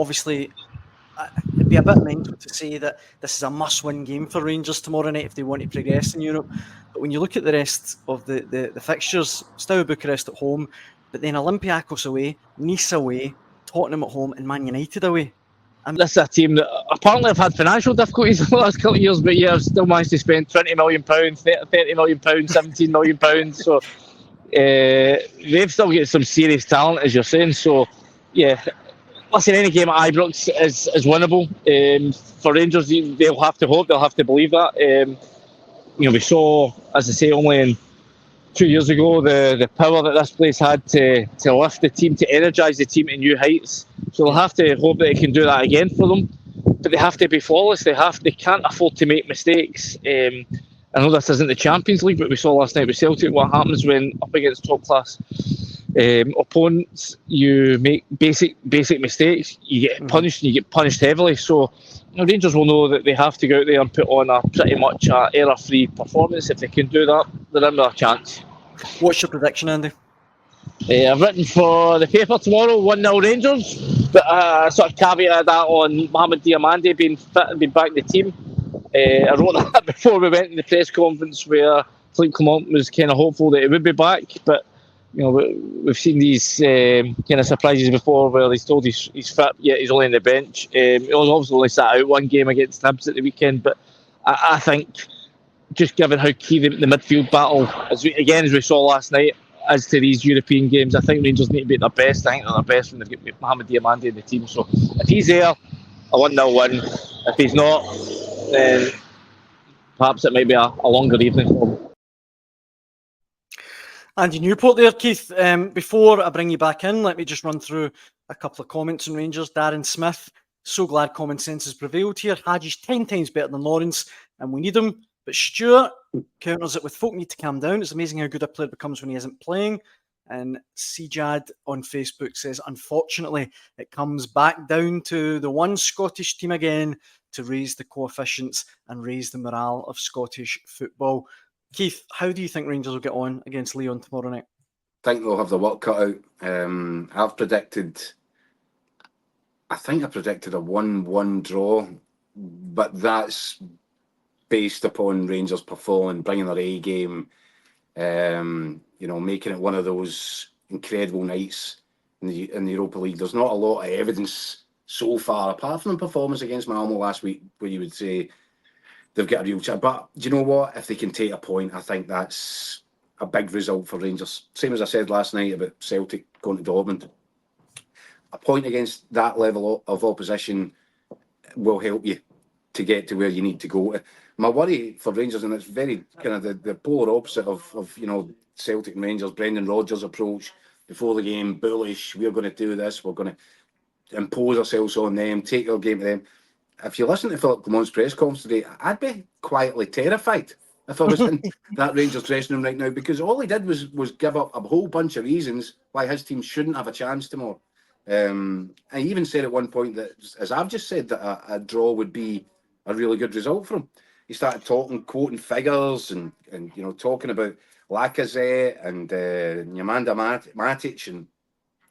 obviously, it'd be a bit mental to say that this is a must-win game for Rangers tomorrow night if they want to progress in Europe. But when you look at the rest of the fixtures, Steaua Bucharest at home, but then Olympiacos away, Nice away, Tottenham at home, and Man United away. This is a team that apparently have had financial difficulties the last couple of years, but yeah, I've still managed to spend £20 million, £30 million, £17 million. So they've still got some serious talent, as you're saying. So yeah, listen, any game at Ibrox is winnable. For Rangers, they'll have to hope, they'll have to believe that. We saw, as I say, only in 2 years ago, the power that this place had to lift the team, to energise the team to new heights. So they'll have to hope that they can do that again for them. But they have to be flawless. They can't afford to make mistakes. I know this isn't the Champions League, but we saw last night with Celtic what happens when up against top class opponents. You make basic mistakes, you get punished, and you get punished heavily. So Rangers will know that they have to go out there and put on a pretty much error-free performance. If they can do that, they're in with a chance. What's your prediction, Andy? I've written for the paper tomorrow 1-0 Rangers, but I sort of caveated that on Mohamed Diamande being fit and being back in the team. I wrote that before we went to the press conference where Philippe Clement was kind of hopeful that he would be back, but we've seen these kind of surprises before where he's told he's fit, yet he's only on the bench. He was obviously only sat out one game against Hibs at the weekend, but I think just given how key the midfield battle, as we saw last night, as to these European games, I think Rangers need to be at their best. I think they're their best when they've got Mohamed Diamande in the team. So if he's there, a 1-0 win. If he's not, then perhaps it might be a longer evening for him. Andy Newport there, Keith. Before I bring you back in, let me just run through a couple of comments on Rangers. Darren Smith, so glad common sense has prevailed here. Haji's 10 times better than Lawrence, and we need him. But Stuart counters it with folk need to calm down. It's amazing how good a player becomes when he isn't playing. And Sejad on Facebook says, unfortunately, it comes back down to the one Scottish team again to raise the coefficients and raise the morale of Scottish football. Keith, how do you think Rangers will get on against Lyon tomorrow night? I think they'll have the work cut out. I predicted a 1-1 draw, but that's based upon Rangers performing, bringing their A game, making it one of those incredible nights in the Europa League. There's not a lot of evidence so far, apart from the performance against Malmo last week, where you would say they've got a real chance. But do you know what? If they can take a point, I think that's a big result for Rangers. Same as I said last night about Celtic going to Dortmund. A point against that level of opposition will help you to get to where you need to go. My worry for Rangers, and it's very kind of the polar opposite of Celtic and Rangers, Brendan Rodgers' approach before the game, bullish, we're going to do this, we're going to impose ourselves on them, take our game to them. If you listen to Philippe Clement's press conference today, I'd be quietly terrified if I was in that Rangers dressing room right now, because all he did was give up a whole bunch of reasons why his team shouldn't have a chance tomorrow. I even said at one point that, as I've just said, that a draw would be a really good result for him. He started quoting figures and talking about Lacazette and Nemanja Matic and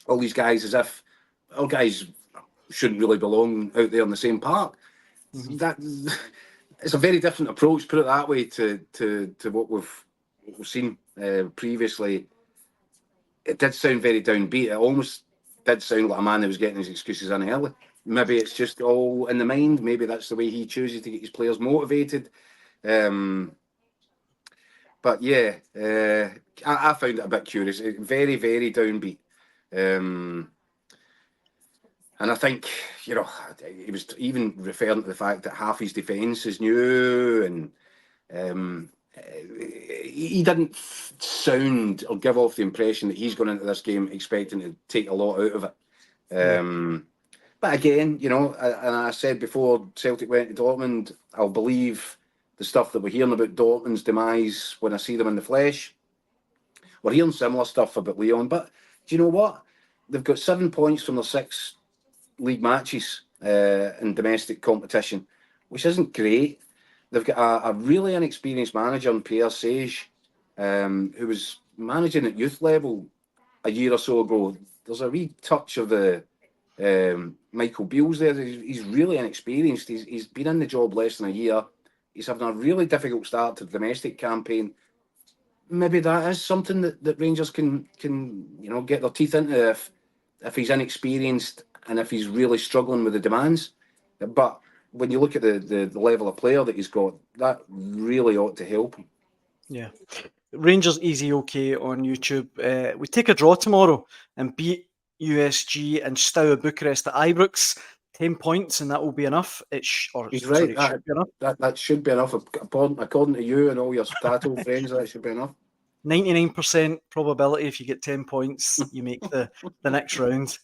all these guys as if all guys shouldn't really belong out there in the same park. Mm-hmm. That it's a very different approach, put it that way, to what we've seen previously. It did sound very downbeat. It almost did sound like a man who was getting his excuses in early. Maybe it's just all in the mind. Maybe that's the way he chooses to get his players motivated. But yeah, I found it a bit curious. Very, very downbeat. And I think, he was even referring to the fact that half his defence is new, and he didn't sound or give off the impression that he's going into this game expecting to take a lot out of it. But again, and I said before Celtic went to Dortmund, I'll believe the stuff that we're hearing about Dortmund's demise when I see them in the flesh. We're hearing similar stuff about Lyon, but do you know what? They've got 7 points from their 6 league matches in domestic competition, which isn't great. They've got a really inexperienced manager in Pierre Sage, who was managing at youth level a year or so ago. There's a wee touch of the Michael Beale's there. He's really inexperienced. He's been in the job less than a year. He's having a really difficult start to the domestic campaign. Maybe that is something that Rangers can get their teeth into if he's inexperienced and if he's really struggling with the demands. But when you look at the level of player that he's got, that really ought to help him. Yeah. Rangers easy okay on YouTube. We take a draw tomorrow and beat USG and Steaua Bucharest at Ibrox. 10 points and that will be enough. He's right. It should be enough. That should be enough. According to you and all your Stato friends, that should be enough. 99% probability if you get 10 points, you make the next round.